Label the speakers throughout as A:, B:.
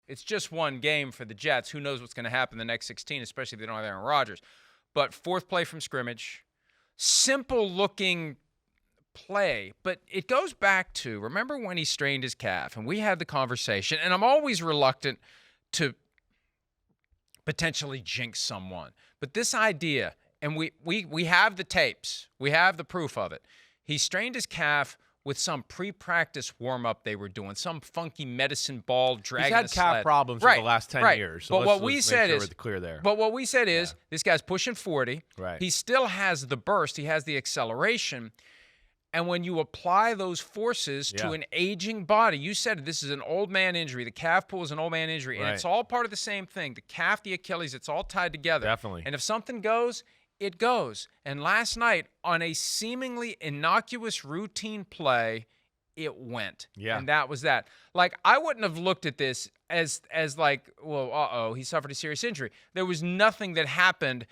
A: It's just one game for the Jets. Who knows what's going to happen the next 16, especially if they don't have Aaron Rodgers. But fourth play from scrimmage, simple-looking play, but it goes back to, remember when he strained his calf, and we had the conversation, and I'm always reluctant to potentially jinx someone. But this idea, and we have the tapes, we have the proof of it. He strained his calf with some pre-practice warm-up they were doing, some funky medicine ball dragging
B: He's had calf problems for the last 10 years. So
A: but what we said is,
B: clear there.
A: But what we said is, this guy's pushing 40.
B: Right.
A: He still has the burst. He has the acceleration. And when you apply those forces to an aging body, you said this is an old man injury. The calf pull is an old man injury. And it's all part of the same thing. The calf, the Achilles, it's all tied together.
B: Definitely.
A: And if something goes, it goes. And last night, on a seemingly innocuous routine play, it went.
B: Yeah.
A: And that was that. Like, I wouldn't have looked at this as like, well, he suffered a serious injury. There was nothing that happened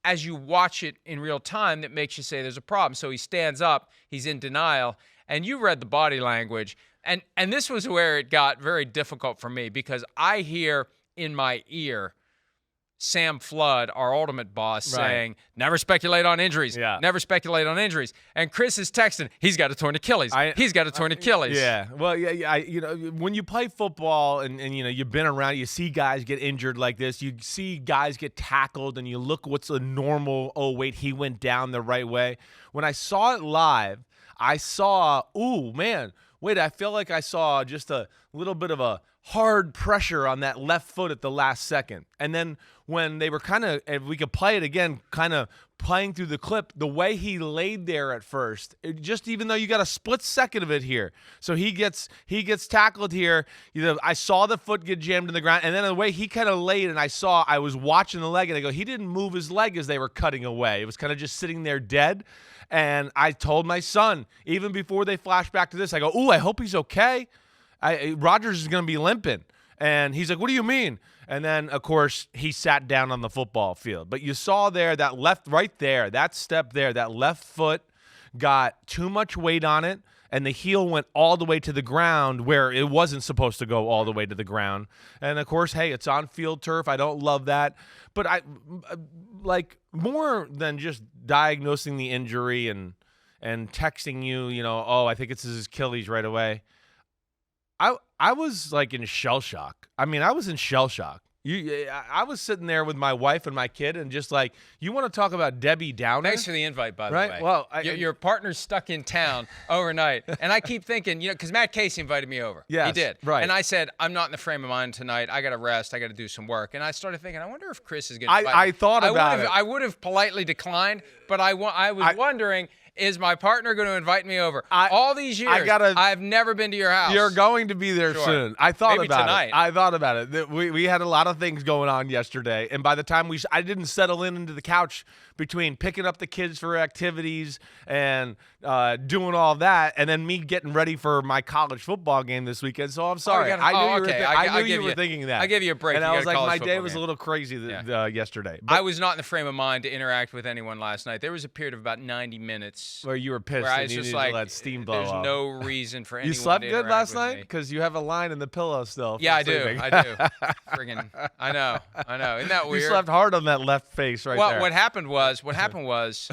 A: as you watch it in real time that makes you say there's a problem. So he stands up, he's in denial, and you read the body language. And this was where it got very difficult for me, because I hear in my ear Sam Flood, our ultimate boss, saying, never speculate on injuries.
B: Yeah.
A: Never speculate on injuries. And Chris is texting, he's got a torn Achilles. He's got a torn Achilles.
B: Yeah. Well, when you play football and you've been around, you see guys get injured like this. You see guys get tackled, and you look what's a normal, oh, wait, he went down the right way. When I saw it live, I saw, I feel like I saw just a little bit of a hard pressure on that left foot at the last second. And then when they were if we could play it again, kind of playing through the clip, the way he laid there at first, even though you got a split second of it here. So he gets tackled here. I saw the foot get jammed in the ground, and then the way he kind of laid, and I was watching the leg, and I go, he didn't move his leg as they were cutting away. It was kind of just sitting there dead. And I told my son, even before they flash back to this, I go, I hope he's okay. Rodgers is going to be limping. And he's like, what do you mean? And then, of course, he sat down on the football field. But you saw there, that step there, that left foot got too much weight on it, and the heel went all the way to the ground where it wasn't supposed to go all the way to the ground. And, of course, hey, it's on field turf. I don't love that. But more than just diagnosing the injury and texting you, I think it's his Achilles right away. I was like in shell shock. I mean, I was in shell shock. I was sitting there with my wife and my kid, and just like, you want to talk about Debbie Downer?
A: Thanks for the invite, by the way.
B: Well,
A: your partner's stuck in town overnight, and I keep thinking, because Matt Casey invited me over.
B: Yes,
A: he did.
B: Right.
A: And I said, I'm not in the frame of mind tonight. I got to rest. I got to do some work. And I started thinking, I wonder if Chris is going to invite me.
B: I thought about it.
A: I would have politely declined, but I was wondering, is my partner going to invite me over? All these years, I've never been to your house.
B: You're going to be there soon. I thought
A: Maybe
B: about
A: tonight.
B: it. I thought about it. We had a lot of things going on yesterday, and by the time I didn't settle into the couch between picking up the kids for activities and doing all that, and then me getting ready for my college football game this weekend. So I'm sorry. I knew you were thinking that.
A: I gave you a break.
B: And I was like, my day was
A: game.
B: a little crazy yesterday.
A: I was not in the frame of mind to interact with anyone last night. There was a period of about 90 minutes
B: where you were pissed
A: where I
B: and
A: was
B: you
A: just
B: needed
A: like,
B: to let steam blow
A: there's
B: up.
A: no reason for anyone
B: You slept
A: to
B: good
A: interact
B: last
A: with
B: night?
A: me.
B: Because you have a line in the pillow still.
A: Yeah, I do. Friggin', I know. Isn't that weird?
B: You slept hard on that left face there.
A: Well, what happened was,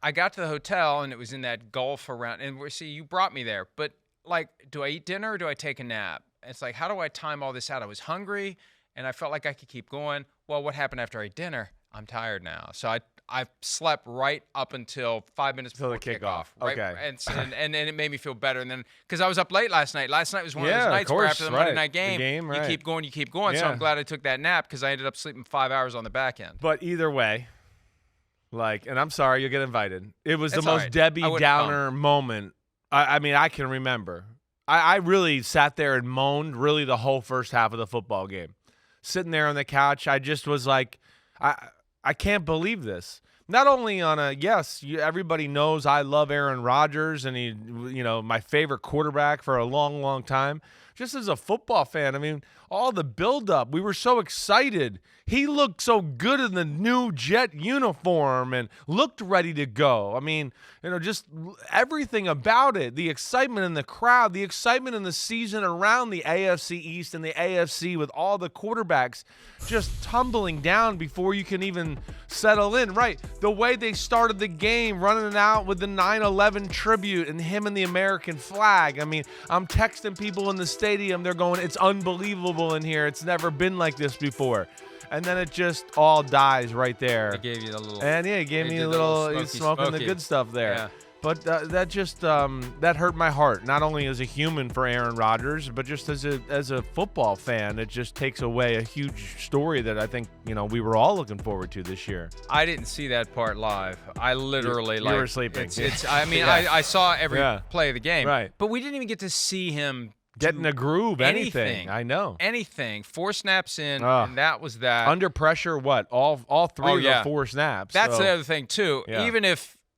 A: I got to the hotel, and it was in that Gulf around, and you brought me there, but like, do I eat dinner or do I take a nap? It's like, how do I time all this out? I was hungry, and I felt like I could keep going. Well, what happened after I ate dinner? I'm tired now. So I slept right up until 5 minutes before
B: the kickoff.
A: Right?
B: Okay.
A: And it made me feel better. And then, because I was up late last night. Last night was one of those nights where after the Monday night game, you keep going.
B: Yeah.
A: So I'm glad I took that nap, because I ended up sleeping 5 hours on the back end.
B: But either way, and I'm sorry, you'll get invited. It was the most
A: right.
B: Debbie Downer moment. I mean, I can remember. I really sat there and moaned really the whole first half of the football game. Sitting there on the couch, I just was like, I can't believe this. Not only on everybody knows I love Aaron Rodgers, and he, my favorite quarterback for a long, long time. just as a football fan, I mean, all the buildup, we were so excited. He looked so good in the new Jet uniform and looked ready to go. I mean, just everything about it, the excitement in the crowd, the excitement in the season around the AFC East and the AFC with all the quarterbacks just tumbling down before you can even settle in. Right, the way they started the game, running it out with the 9/11 tribute and him and the American flag. I mean, I'm texting people in the stadium. They're going, it's unbelievable in here. It's never been like this before. And then it just all dies right there.
A: They gave you the little.
B: And yeah, he gave me a little he's smoking the good stuff there.
A: Yeah.
B: But that just that hurt my heart, not only as a human for Aaron Rodgers, but just as a football fan. It just takes away a huge story that I think we were all looking forward to this year.
A: I didn't see that part live. I literally
B: you were sleeping.
A: I saw every play of the game,
B: right?
A: But we didn't even get to see him
B: get in a groove. Anything. I know.
A: Anything. 4 snaps in, and that was that.
B: Under pressure, what? All 3 of the 4 snaps.
A: That's the other thing too. Yeah.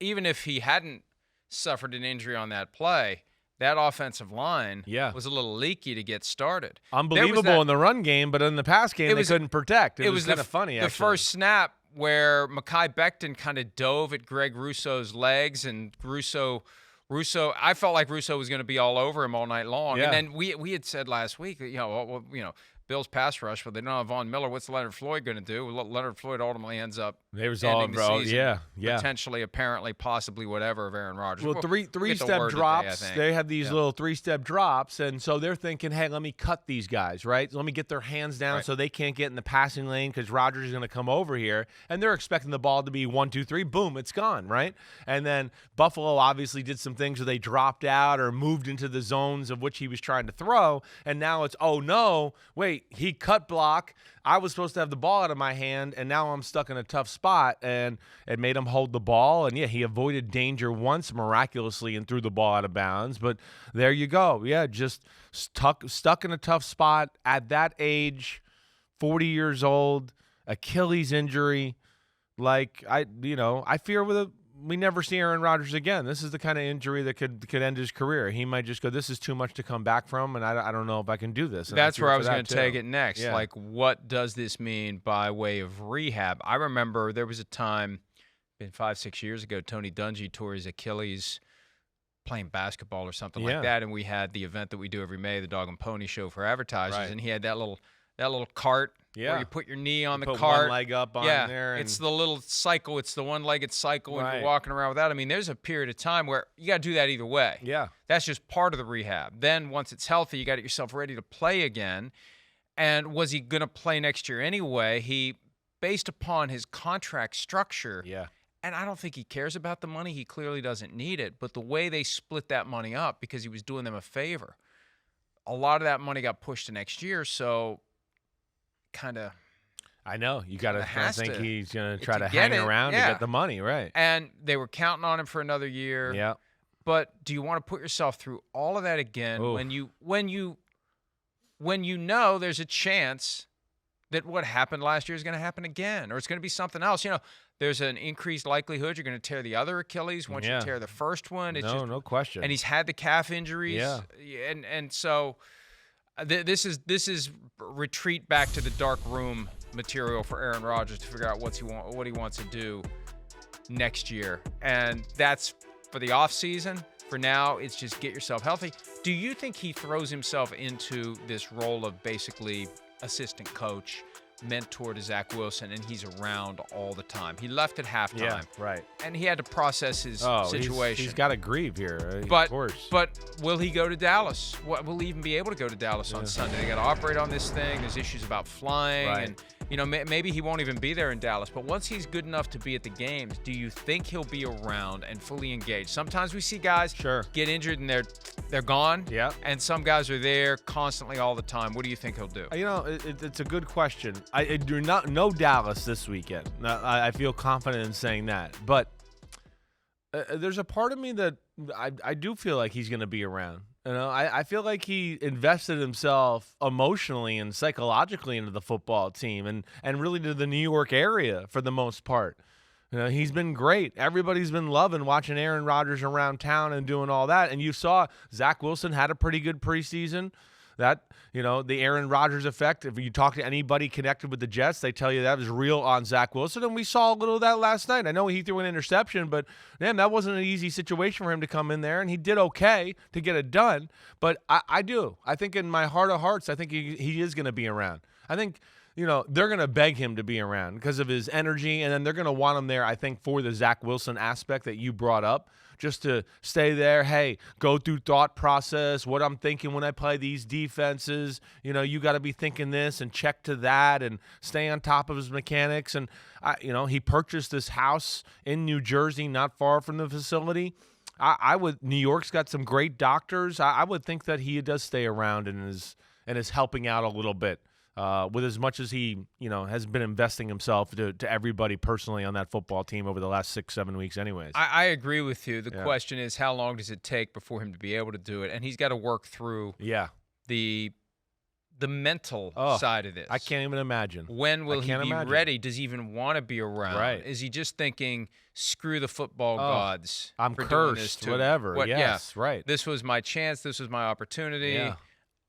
A: Even if he hadn't suffered an injury on that play, that offensive line was a little leaky to get started.
B: Unbelievable in the run game, but in the pass game they couldn't actually. It was kind of funny,
A: the first snap where Mekhi Becton kind of dove at Greg Russo's legs, and Russo, I felt like Russo was going to be all over him all night long.
B: Yeah.
A: And then we had said last week that, Bills pass rush, but they don't have Von Miller. What's Leonard Floyd going to do? Leonard Floyd ultimately ends up ending the season, potentially, apparently, possibly, whatever of Aaron Rodgers.
B: Well, three-step drops. They have these little 3-step drops, and so they're thinking, hey, let me cut these guys, right? Let me get their hands down so they can't get in the passing lane because Rodgers is going to come over here, and they're expecting the ball to be 1, 2, 3, boom, it's gone, right? And then Buffalo obviously did some things where they dropped out or moved into the zones of which he was trying to throw, and now it's, oh, no, wait, he cut block. I was supposed to have the ball out of my hand, and now I'm stuck in a tough spot, and it made him hold the ball. And, he avoided danger once miraculously and threw the ball out of bounds. But there you go. Yeah, just stuck in a tough spot at that age, 40 years old, Achilles injury. Like, I fear we never see Aaron Rodgers again. This is the kind of injury that could end his career. He might just go, this is too much to come back from, and I don't know if I can do this. And
A: that's where I was going to take it next.
B: Yeah.
A: Like, what does this mean by way of rehab? I remember there was a time, been 5-6 years ago, Tony Dungy tore his Achilles playing basketball or something like that, and we had the event that we do every May, the Dog and Pony Show for advertisers, and he had that little cart where you put your knee on the cart.
B: One leg up on there. And
A: it's the little cycle. It's the one-legged cycle, and you're walking around with that. I mean, there's a period of time where you got to do that either way.
B: Yeah.
A: That's just part of the rehab. Then once it's healthy, you got to get yourself ready to play again. And was he going to play next year anyway? He, based upon his contract structure, and I don't think he cares about the money. He clearly doesn't need it. But the way they split that money up, because he was doing them a favor, a lot of that money got pushed to next year, so kind of.
B: I know. You got to think he's going to try to hang around to get the money, right?
A: And they were counting on him for another year.
B: Yeah.
A: But do you want to put yourself through all of that again when you know there's a chance that what happened last year is going to happen again, or it's going to be something else? There's an increased likelihood you're going to tear the other Achilles once you tear the first one. It's
B: no question.
A: And he's had the calf injuries.
B: Yeah.
A: And so this is retreat back to the dark room material for Aaron Rodgers to figure out what he wants to do next year. And that's for the offseason. For now, it's just get yourself healthy. Do you think he throws himself into this role of basically assistant coach, mentor to Zach Wilson, and he's around all the time? He left at halftime.
B: Yeah, right.
A: And he had to process his situation.
B: He's got to grieve here, of course.
A: But will he go to Dallas? Will he even be able to go to Dallas on Sunday? They got to operate on this thing. There's issues about flying.
B: Right.
A: And, maybe he won't even be there in Dallas. But once he's good enough to be at the games, do you think he'll be around and fully engaged? Sometimes we see guys get injured and they're gone.
B: Yeah.
A: And some guys are there constantly all the time. What do you think he'll do?
B: It's a good question. I do not know Dallas this weekend. I feel confident in saying that. But there's a part of me that I do feel like he's going to be around. I feel like he invested himself emotionally and psychologically into the football team and really to the New York area for the most part. He's been great. Everybody's been loving watching Aaron Rodgers around town and doing all that. And you saw Zach Wilson had a pretty good preseason. That, the Aaron Rodgers effect, if you talk to anybody connected with the Jets, they tell you that was real on Zach Wilson, and we saw a little of that last night. I know he threw an interception, but, man, that wasn't an easy situation for him to come in there, and he did okay to get it done. But I do. I think in my heart of hearts, I think he is going to be around. I think – they're going to beg him to be around because of his energy, and then they're going to want him there, I think, for the Zach Wilson aspect that you brought up, just to stay there. Hey, go through thought process, what I'm thinking when I play these defenses. You got to be thinking this and check to that and stay on top of his mechanics. And, he purchased this house in New Jersey, not far from the facility. New York's got some great doctors. I would think that he does stay around and is helping out a little bit. With as much as he, has been investing himself to everybody personally on that football team over the last 6-7 weeks anyways.
A: I agree with you. The question is, how long does it take before him to be able to do it? And he's got to work through the mental side of this.
B: I can't even imagine.
A: When will he be ready? Does he even want to be around?
B: Right.
A: Is he just thinking, screw the football gods?
B: I'm
A: for
B: cursed,
A: doing this to
B: whatever. Yes, right.
A: This was my chance. This was my opportunity.
B: Yeah.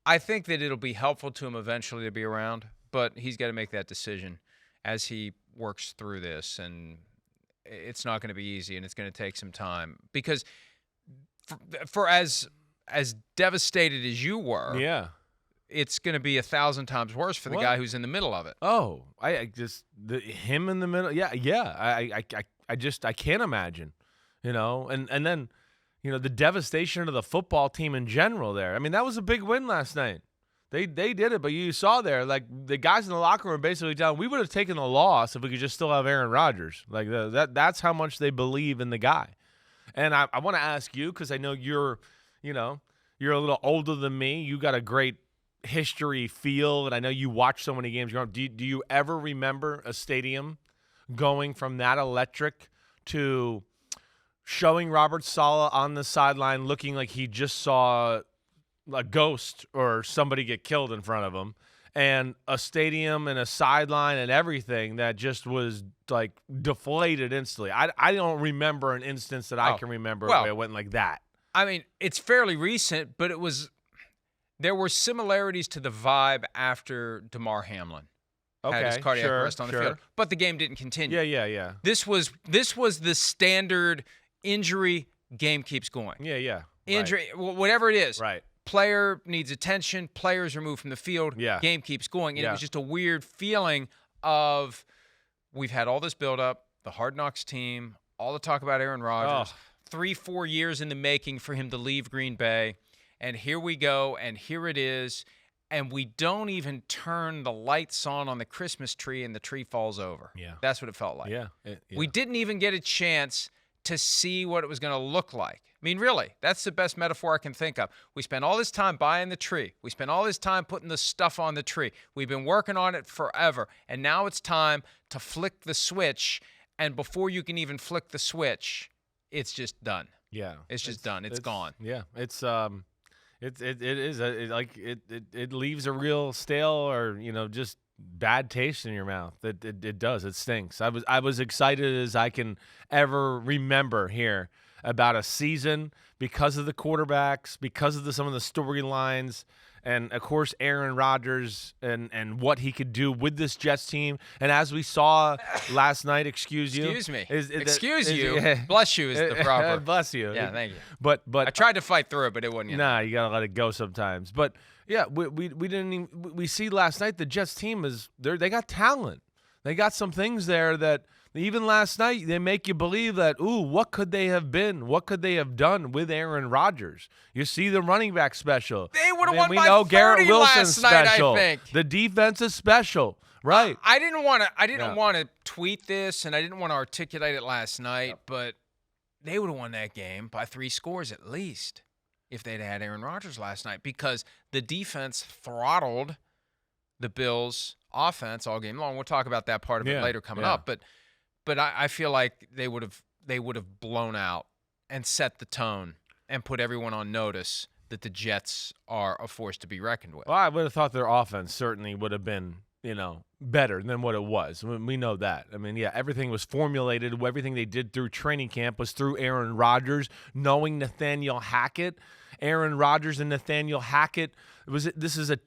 A: I think that it'll be helpful to him eventually to be around, but he's got to make that decision as he works through this, and it's not going to be easy, and it's going to take some time because for as devastated as you were, it's going to be 1,000 times worse for the guy who's in the middle of it.
B: Oh, him in the middle. Yeah. I can't imagine, and then. The devastation of the football team in general there. I mean, that was a big win last night. They did it, but you saw there, like, the guys in the locker room basically telling, we would have taken the loss if we could just still have Aaron Rodgers. Like, that's how much they believe in the guy. And I want to ask you, because I know you're a little older than me. You got a great history feel, and I know you watch so many games. Do you ever remember a stadium going from that electric to showing Robert Saleh on the sideline looking like he just saw a ghost or somebody get killed in front of him, and a stadium and a sideline and everything that just was like deflated instantly? I don't remember an instance that I can remember where it went like that.
A: I mean, it's fairly recent, but there were similarities to the vibe after DeMar Hamlin had his cardiac arrest on the field, but the game didn't continue.
B: Yeah.
A: This was the standard injury, game keeps going.
B: Yeah.
A: Injury, whatever it is.
B: Right.
A: Player needs attention. Players removed from the field.
B: Yeah.
A: Game keeps going. And it was just a weird feeling of we've had all this buildup, the Hard Knocks team, all the talk about Aaron Rodgers, 3-4 years in the making for him to leave Green Bay. And here we go, and here it is. And we don't even turn the lights on the Christmas tree, and the tree falls over.
B: Yeah.
A: That's what it felt like.
B: Yeah.
A: We didn't even get a chance to see what it was going to look like. I mean, really, that's the best metaphor I can think of. We spent all this time buying the tree. We spent all this time putting the stuff on the tree. We've been working on it forever, and now it's time to flick the switch, and before you can even flick the switch, it's just done.
B: Yeah.
A: It's just done. It's gone.
B: Yeah. It leaves a real stale or, just bad taste in your mouth. It does. It stinks. I was excited as I can ever remember here about a season because of the quarterbacks, because of some of the storylines, and of course Aaron Rodgers and what he could do with this Jets team. And as we saw last night, excuse you.
A: Bless you is the proper.
B: Bless you.
A: Yeah, thank you.
B: But
A: I tried to fight through it, but it wasn't.
B: Nah, you gotta let it go sometimes. But yeah, we didn't even, we see last night the Jets team they got talent. They got some things there that even last night they make you believe that, ooh, what could they have been? What could they have done with Aaron Rodgers? You see the running back special.
A: They would have won by 30
B: Garrett Wilson's
A: last night,
B: special.
A: I think.
B: The defense is special. Right.
A: I didn't want to tweet this, and I didn't want to articulate it last night, but they would have won that game by 3 scores at least if they'd had Aaron Rodgers last night, because the defense throttled the Bills' offense all game long. We'll talk about that part of it later coming up, but I feel like they would have blown out and set the tone and put everyone on notice that the Jets are a force to be reckoned with.
B: Well, I would have thought their offense certainly would have been better than what it was. We know that. I mean, yeah, everything was formulated. Everything they did through training camp was through Aaron Rodgers, knowing Nathaniel Hackett. Aaron Rodgers and Nathaniel Hackett. This is a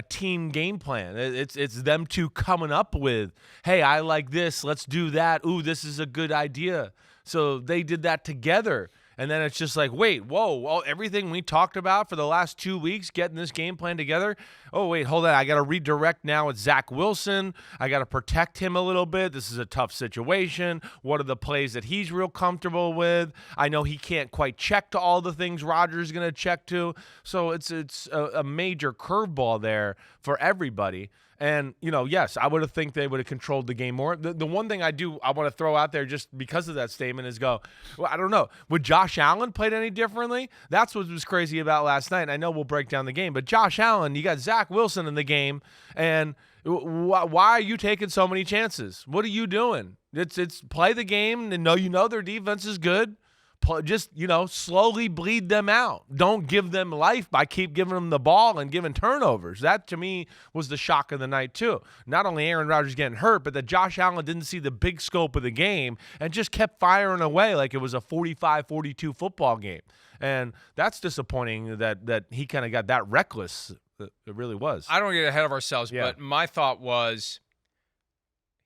B: team game plan. It's them two coming up with, hey, I like this. Let's do that. Ooh, this is a good idea. So they did that together. And then it's just like, wait, whoa, everything we talked about for the last 2 weeks, getting this game plan together. Oh, wait, hold on. I got to redirect now with Zach Wilson. I got to protect him a little bit. This is a tough situation. What are the plays that he's real comfortable with? I know he can't quite check to all the things Rodgers is going to check to. So it's a major curveball there for everybody. And, yes, I would have think they would have controlled the game more. The one thing I want to throw out there just because of that statement is well, I don't know. Would Josh Allen played any differently? That's what was crazy about last night. And I know we'll break down the game. But Josh Allen, you got Zach Wilson in the game. And why are you taking so many chances? What are you doing? It's play the game and know their defense is good. Just, slowly bleed them out. Don't give them life by keep giving them the ball and giving turnovers. That, to me, was the shock of the night, too. Not only Aaron Rodgers getting hurt, but that Josh Allen didn't see the big scope of the game and just kept firing away like it was a 45-42 football game. And that's disappointing that he kind of got that reckless. It really was.
A: I don't want to get ahead of ourselves, but my thought was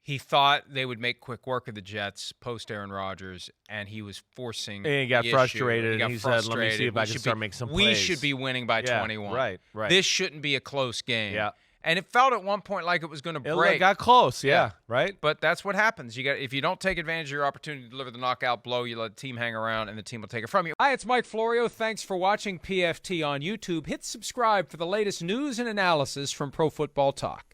A: he thought they would make quick work of the Jets post Aaron Rodgers, and he was forcing.
B: And he got frustrated, and he said, "Let me see if I can start making some plays."
A: We should be winning by 21.
B: Right.
A: This shouldn't be a close game.
B: Yeah.
A: And it felt at one point like it was going to break.
B: It got close, right?
A: But that's what happens. If you don't take advantage of your opportunity to deliver the knockout blow, you let the team hang around, and the team will take it from you. Hi, it's Mike Florio. Thanks for watching PFT on YouTube. Hit subscribe for the latest news and analysis from Pro Football Talk.